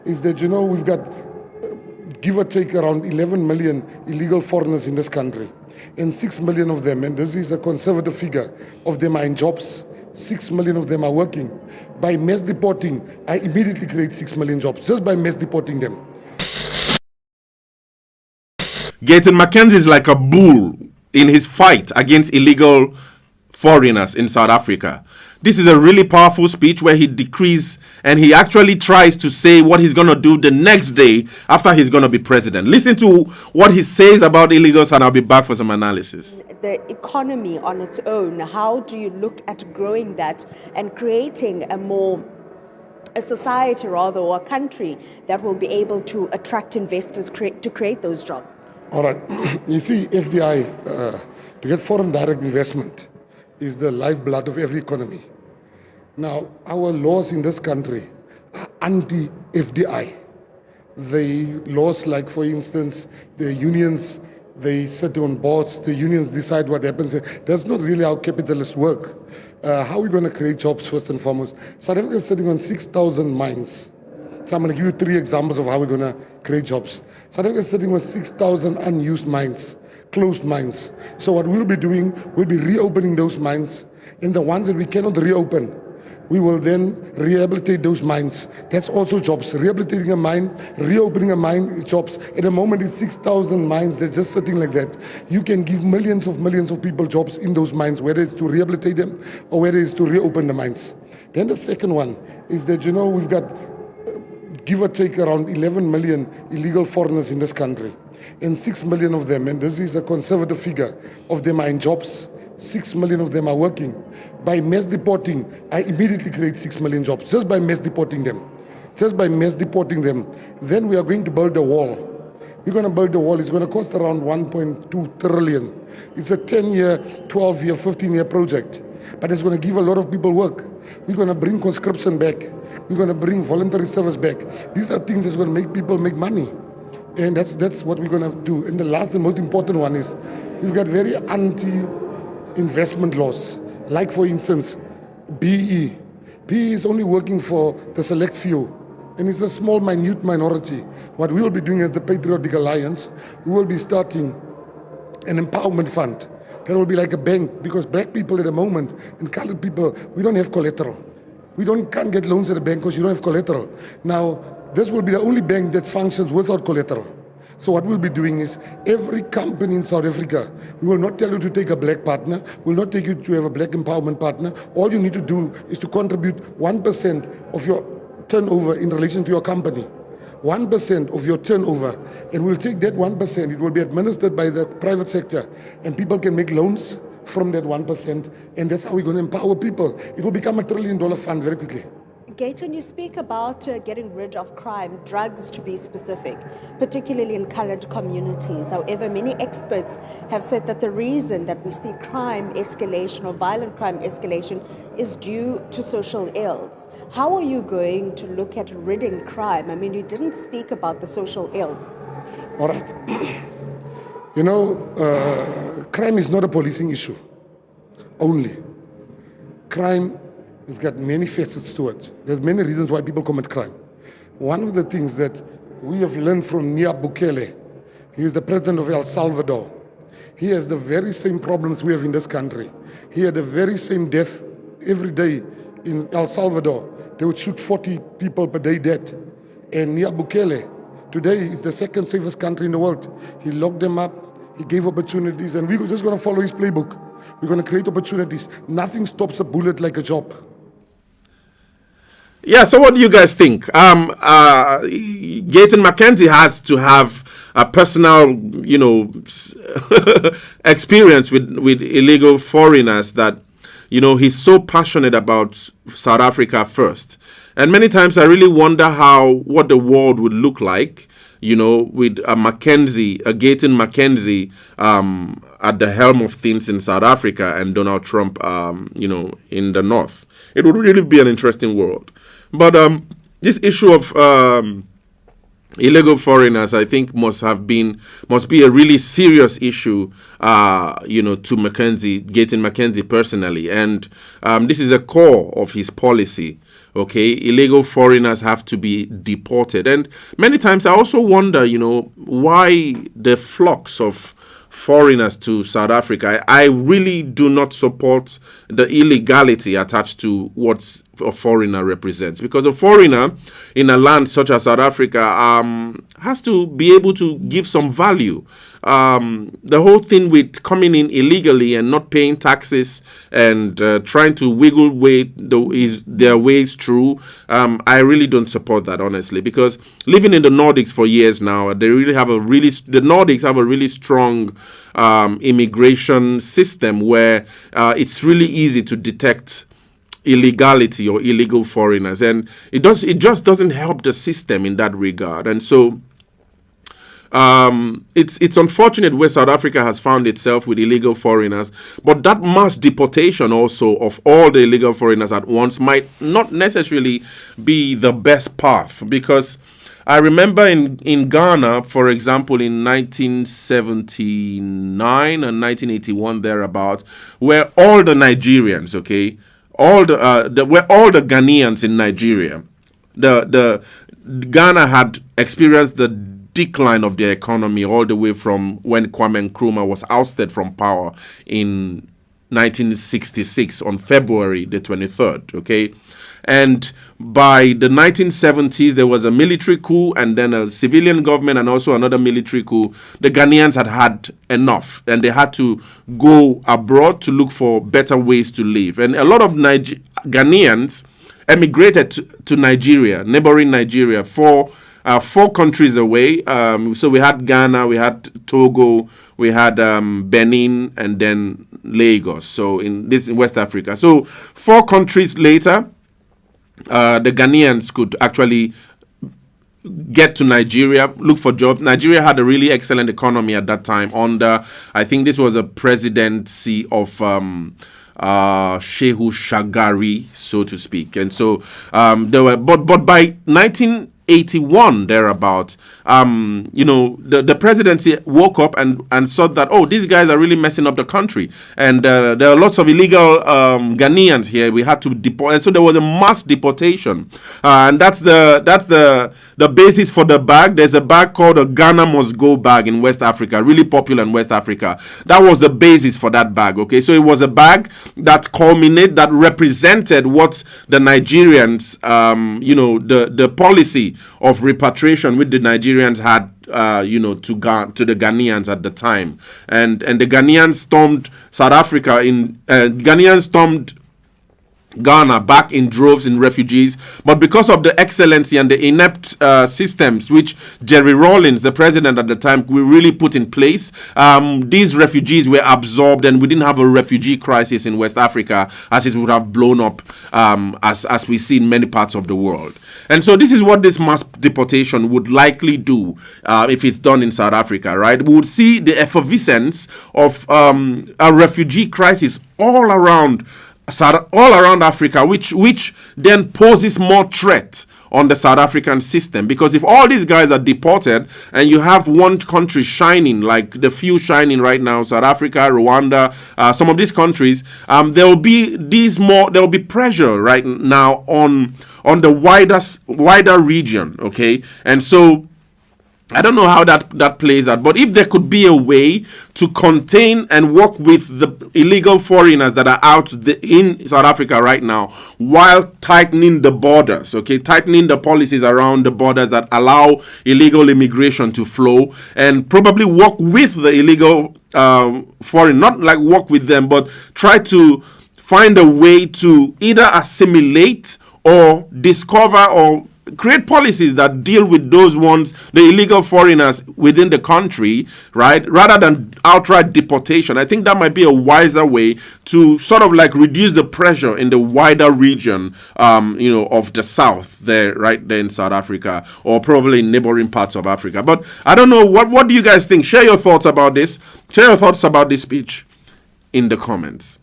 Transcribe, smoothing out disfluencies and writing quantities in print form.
is that, we've got give or take around 11 million illegal foreigners in this country. And 6 million of them, and this is a conservative figure, of them are in jobs. 6 million of them are working. By mass deporting, I immediately create 6 million jobs, just by mass deporting them. Gayton McKenzie is like a bull in his fight against illegal foreigners in South Africa. This is a really powerful speech where he decrees and he actually tries to say what he's going to do the next day after he's going to be president. Listen to what he says about illegals and I'll be back for some analysis. The economy on its own, how do you look at growing that and creating a society rather, or a country that will be able to attract investors to create those jobs? All right. You see, FDI, to get foreign direct investment, is the lifeblood of every economy. Now, our laws in this country are anti-FDI. The laws like, for instance, the unions, they sit on boards, the unions decide what happens. That's not really how capitalists work. How are we going to create jobs first and foremost? South Africa is sitting on 6,000 mines. So I'm going to give you 3 examples of how we're going to create jobs. South Africa is sitting with 6,000 unused mines, closed mines. So what we'll be doing, we'll be reopening those mines. And the ones that we cannot reopen, we will then rehabilitate those mines. That's also jobs. Rehabilitating a mine, reopening a mine, jobs. At the moment, it's 6,000 mines. They're just sitting like that. You can give millions of people jobs in those mines, whether it's to rehabilitate them or whether it's to reopen the mines. Then the second one is that, we've got give or take around 11 million illegal foreigners in this country. And 6 million of them, and this is a conservative figure, of them are in jobs. 6 million of them are working. By mass deporting, I immediately create 6 million jobs, just by mass deporting them. Just by mass deporting them. Then we are going to build a wall. We're going to build a wall. It's going to cost around 1.2 trillion. It's a 10-year, 12-year, 15-year project. But it's going to give a lot of people work. We're going to bring conscription back. We're going to bring voluntary service back. These are things that's going to make people make money. And that's what we're going to do. And the last and most important one is we've got very anti-investment laws. Like, for instance, BE. BE is only working for the select few. And it's a small, minute minority. What we will be doing as the Patriotic Alliance, we will be starting an empowerment fund. That will be like a bank, because black people at the moment and colored people, we don't have collateral. Can't get loans at a bank because you don't have collateral. Now, this will be the only bank that functions without collateral. So what we'll be doing is, every company in South Africa, we will not tell you to take a black partner, we will not take you to have a black empowerment partner. All you need to do is to contribute 1% of your turnover in relation to your company. 1% of your turnover, and we'll take that 1%, it will be administered by the private sector, and people can make loans from that 1%, and that's how we're going to empower people. It will become $1 trillion fund very quickly. Gayton, you speak about getting rid of crime, drugs to be specific, particularly in colored communities. However, many experts have said that the reason that we see crime escalation or violent crime escalation is due to social ills. How are you going to look at ridding crime? I mean, you didn't speak about the social ills. All right. Crime is not a policing issue only. Crime has got many facets to it. There's many reasons why people commit crime. One of the things that we have learned from Nayib Bukele, he is the president of El Salvador. He has the very same problems we have in this country. He had the very same death every day in El Salvador. They would shoot 40 people per day dead. And Nayib Bukele today is the second safest country in the world. He locked them up, he gave opportunities, and we're just going to follow his playbook. We're going to create opportunities. Nothing stops a bullet like a job. Yeah, so what do you guys think? Gayton McKenzie has to have a personal, experience with illegal foreigners that, he's so passionate about South Africa first. And many times I really wonder what the world would look like, with a Gayton McKenzie at the helm of things in South Africa and Donald Trump, in the north. It would really be an interesting world. But this issue of illegal foreigners, I think, must be a really serious issue, to Gayton McKenzie personally. And this is a core of his policy Okay, illegal foreigners have to be deported. And many times I also wonder, why the flux of foreigners to South Africa. I really do not support the illegality attached to what a foreigner represents, because a foreigner in a land such as South Africa has to be able to give some value. The whole thing with coming in illegally and not paying taxes and trying to wiggle their ways through, I really don't support that, honestly, because living in the Nordics for years now, the Nordics have a really strong immigration system where it's really easy to detect illegality or illegal foreigners, and it just doesn't help the system in that regard. And so it's unfortunate where South Africa has found itself with illegal foreigners, but that mass deportation also of all the illegal foreigners at once might not necessarily be the best path, because I remember in Ghana, for example, in 1979 and 1981 thereabout, where all the Nigerians, where all the Ghanaians in Nigeria, the Ghana had experienced the decline of their economy all the way from when Kwame Nkrumah was ousted from power in 1966 on February the 23rd, okay? And by the 1970s, there was a military coup and then a civilian government and also another military coup. The Ghanaians had enough, and they had to go abroad to look for better ways to live. And a lot of Ghanaians emigrated to Nigeria, neighboring Nigeria, four countries away. So we had Ghana, we had Togo, we had Benin, and then Lagos. So in West Africa. So 4 countries later, the Ghanaians could actually get to Nigeria, look for jobs. Nigeria had a really excellent economy at that time under, I think this was a presidency of Shehu Shagari, so to speak. And so there were, but by 1981 thereabout, the presidency woke up and saw that, these guys are really messing up the country, and there are lots of illegal Ghanaians here. We had to deport, and so there was a mass deportation, and that's the basis for the bag. There's a bag called a Ghana Must Go bag in West Africa, really popular in West Africa. That was the basis for that bag. Okay, so it was a bag that represented what the Nigerians, the policy of repatriation with the Nigerians had, to the Ghanaians at the time, and the Ghanaians stormed South Africa. Ghanaians stormed Ghana back in droves in refugees, but because of the excellency and the inept systems which Jerry Rawlings, the president at the time, really put in place, these refugees were absorbed, and we didn't have a refugee crisis in West Africa as it would have blown up, as we see in many parts of the world. And so this is what this mass deportation would likely do if it's done in South Africa, right? We would see the effervescence of a refugee crisis all around Africa, which then poses more threat on the South African system, because if all these guys are deported and you have one country shining, like the few shining right now, South Africa, Rwanda, some of these countries, there will be pressure right now on the wider region, okay? And so I don't know how that plays out, but if there could be a way to contain and work with the illegal foreigners that are out in South Africa right now, while tightening the borders, okay, tightening the policies around the borders that allow illegal immigration to flow, and probably work with the illegal foreign, not like work with them, but try to find a way to either assimilate or discover or create policies that deal with those ones, the illegal foreigners within the country, right? Rather than outright deportation. I think that might be a wiser way to sort of like reduce the pressure in the wider region, of the South there, right there in South Africa, or probably in neighboring parts of Africa. But I don't know, what do you guys think? Share your thoughts about this. Share your thoughts about this speech in the comments.